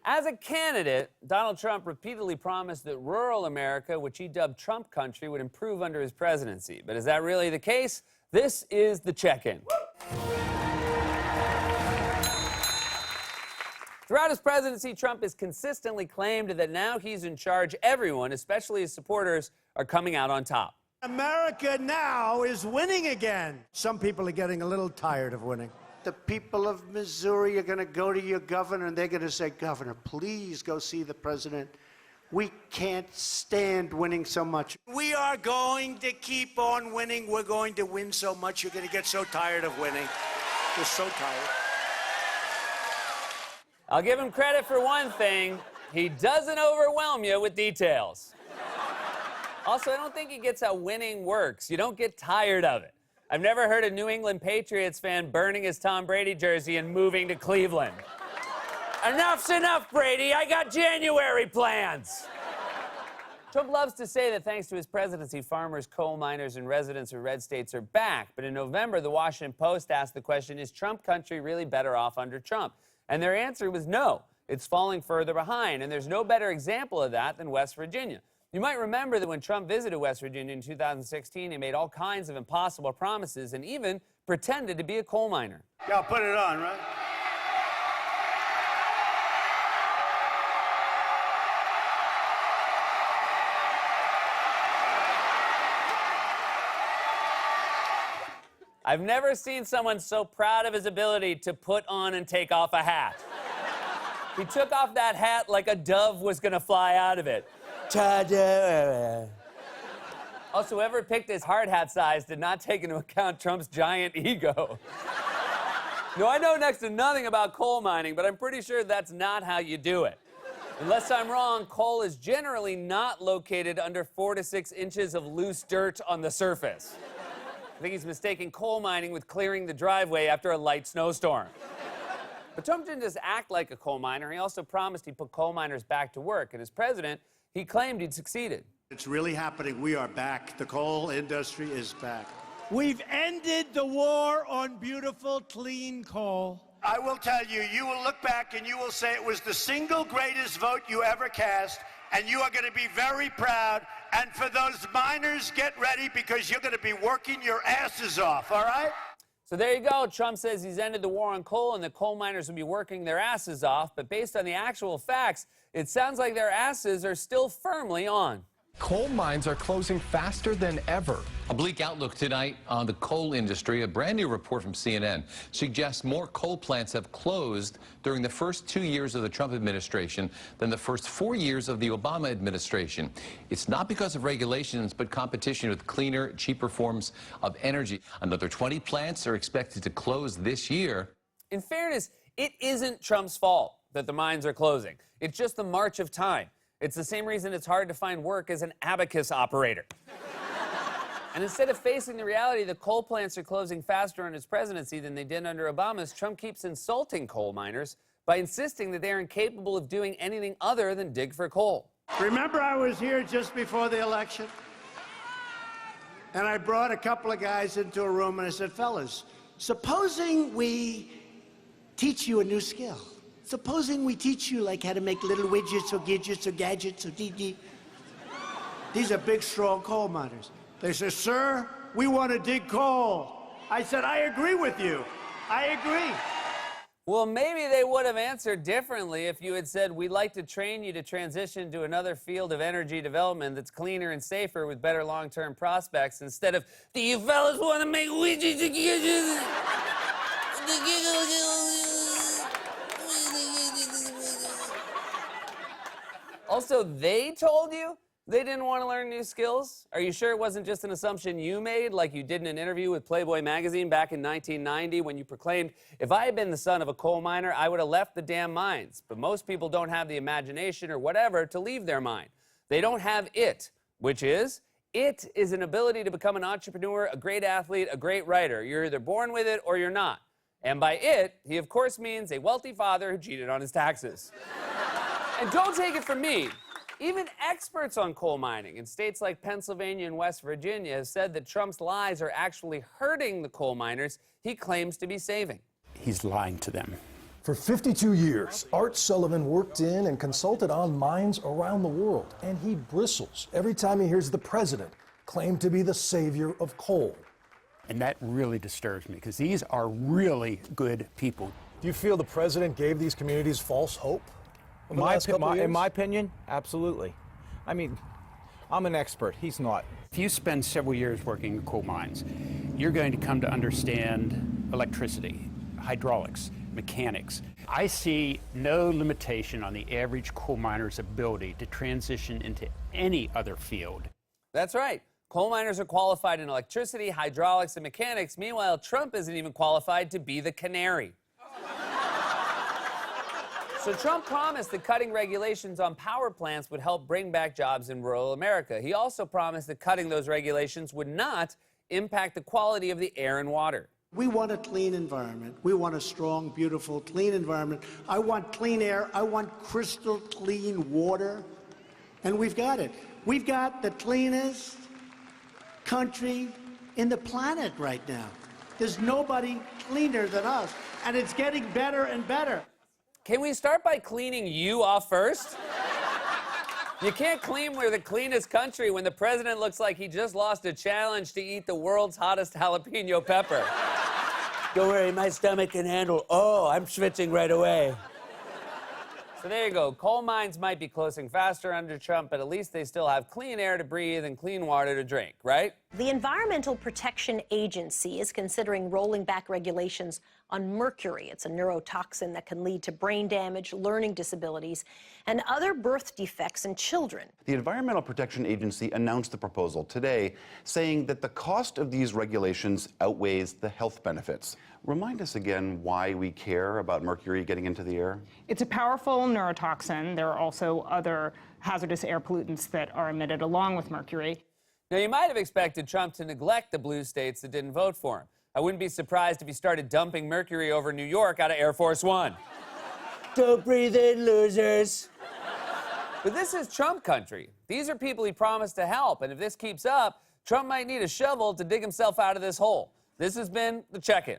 As a candidate, Donald Trump repeatedly promised that rural America, which he dubbed Trump country, would improve under his presidency. But is that really the case? This is the check-in. Throughout his presidency, Trump has consistently claimed that now he's in charge, everyone, especially his supporters, are coming out on top. America now is winning again. Some people are getting a little tired of winning. The people of Missouri are going to go to your governor and they're going to say, Governor, please go see the president. We can't stand winning so much. We are going to keep on winning. We're going to win so much. You're going to get so tired of winning. You're so tired. I'll give him credit for one thing. He doesn't overwhelm you with details. Also, I don't think he gets how winning works. You don't get tired of it. I've never heard a New England Patriots fan burning his Tom Brady jersey and moving to Cleveland. Enough's enough, Brady. I got January plans. Trump loves to say that thanks to his presidency, farmers, coal miners, and residents of red states are back. But in November, the Washington Post asked the question, is Trump country really better off under Trump? And their answer was no. It's falling further behind. And there's no better example of that than West Virginia. You might remember that when Trump visited West Virginia in 2016, he made all kinds of impossible promises and even pretended to be a coal miner. Y'all put it on, right? I've never seen someone so proud of his ability to put on and take off a hat. He took off that hat like a dove was gonna fly out of it. Ta-da! Also, whoever picked his hard hat size did not take into account Trump's giant ego. No, I know next to nothing about coal mining, but I'm pretty sure that's not how you do it. Unless I'm wrong, coal is generally not located under 4 to 6 inches of loose dirt on the surface. I think he's mistaking coal mining with clearing the driveway after a light snowstorm. But Trump didn't just act like a coal miner. He also promised he'd put coal miners back to work. And as president, he claimed he'd succeeded. It's really happening. We are back. The coal industry is back. We've ended the war on beautiful, clean coal. I will tell you, you will look back and you will say it was the single greatest vote you ever cast, and you are going to be very proud. And for those miners, get ready because you're going to be working your asses off, all right? So there you go. Trump says he's ended the war on coal and the coal miners will be working their asses off. But based on the actual facts, it sounds like their asses are still firmly on. Coal mines are closing faster than ever. A bleak outlook tonight on the coal industry. A brand new report from CNN suggests more coal plants have closed during the first 2 years of the Trump administration than the first 4 years of the Obama administration. It's not because of regulations, but competition with cleaner, cheaper forms of energy. Another 20 plants are expected to close this year. In fairness, it isn't Trump's fault that the mines are closing. It's just the march of time. It's the same reason it's hard to find work as an abacus operator. And instead of facing the reality that coal plants are closing faster under his presidency than they did under Obama's, Trump keeps insulting coal miners by insisting that they're incapable of doing anything other than dig for coal. Remember, I was here just before the election, and I brought a couple of guys into a room, and I said, fellas, supposing we teach you a new skill. Supposing we teach you, like, how to make little widgets or gadgets or gadgets or dee-dee. These are big, strong coal miners. They said, sir, we want to dig coal. I said, I agree with you. I agree. Well, maybe they would have answered differently if you had said, we'd like to train you to transition to another field of energy development that's cleaner and safer with better long-term prospects, instead of, do you fellas want to make widgets or gadgets? Also, they told you they didn't want to learn new skills? Are you sure it wasn't just an assumption you made, like you did in an interview with Playboy magazine back in 1990 when you proclaimed, if I had been the son of a coal miner, I would have left the damn mines. But most people don't have the imagination or whatever to leave their mine. They don't have it, which is, it is an ability to become an entrepreneur, a great athlete, a great writer. You're either born with it or you're not. And by it, he of course means a wealthy father who cheated on his taxes. And don't take it from me. Even experts on coal mining in states like Pennsylvania and West Virginia have said that Trump's lies are actually hurting the coal miners he claims to be saving. He's lying to them. For 52 years, Art Sullivan worked in and consulted on mines around the world, and he bristles every time he hears the president claim to be the savior of coal. And that really disturbs me, because these are really good people. Do you feel the president gave these communities false hope over the last couple of years? In my opinion, absolutely. I mean, I'm an expert. He's not. If you spend several years working in coal mines, you're going to come to understand electricity, hydraulics, mechanics. I see no limitation on the average coal miner's ability to transition into any other field. That's right. Coal miners are qualified in electricity, hydraulics, and mechanics. Meanwhile, Trump isn't even qualified to be the canary. So Trump promised that cutting regulations on power plants would help bring back jobs in rural America. He also promised that cutting those regulations would not impact the quality of the air and water. We want a clean environment. We want a strong, beautiful, clean environment. I want clean air. I want crystal clean water. And we've got it. We've got the cleanest country in the planet right now. There's nobody cleaner than us. And it's getting better and better. Can we start by cleaning you off first? You can't claim we're the cleanest country when the president looks like he just lost a challenge to eat the world's hottest jalapeno pepper. Don't worry, my stomach can handle. Oh, I'm switching right away. So there you go. Coal mines might be closing faster under Trump, but at least they still have clean air to breathe and clean water to drink, right? The Environmental Protection Agency is considering rolling back regulations on mercury. It's a neurotoxin that can lead to brain damage, learning disabilities, and other birth defects in children. The Environmental Protection Agency announced the proposal today, saying that the cost of these regulations outweighs the health benefits. Remind us again why we care about mercury getting into the air. It's a powerful neurotoxin. There are also other hazardous air pollutants that are emitted along with mercury. Now, you might have expected Trump to neglect the blue states that didn't vote for him. I wouldn't be surprised if he started dumping mercury over New York out of Air Force One. Don't breathe in, losers. But this is Trump country. These are people he promised to help, and if this keeps up, Trump might need a shovel to dig himself out of this hole. This has been The Check-In.